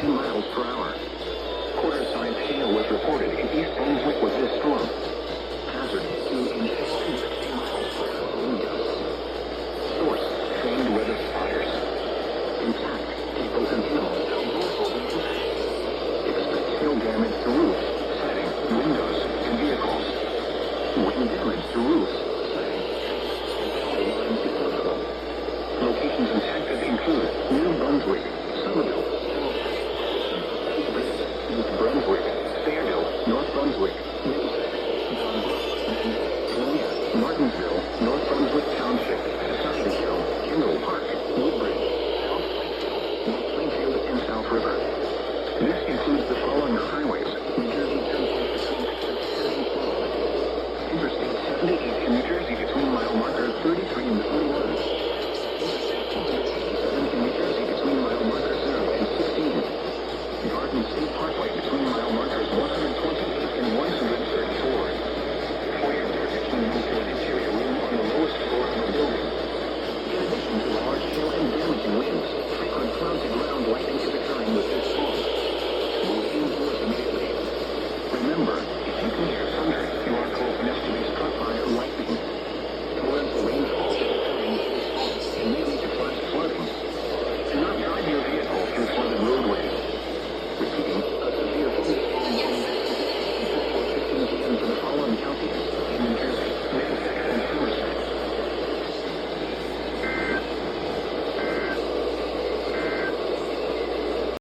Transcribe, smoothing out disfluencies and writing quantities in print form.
10 miles per hour. Quarter-size hail was reported in East Brunswick with this storm. Hazard to intense 60 miles per hour wind gusts. Source, famed weather fires. Intact, people and animals have also been impacted. Expect hail damage to roofs, siding, windows, and vehicles. Wind damage to roofs, siding, and power lines is possible. Locations impacted include New Brunswick, Somerville, East Brunswick, Fairville, North Brunswick, Middlesex, Martinsville, North Brunswick Township, Assembly Hill, Kendall Park, Woodbridge, South Plainfield, North Plainfield, and South River. This includes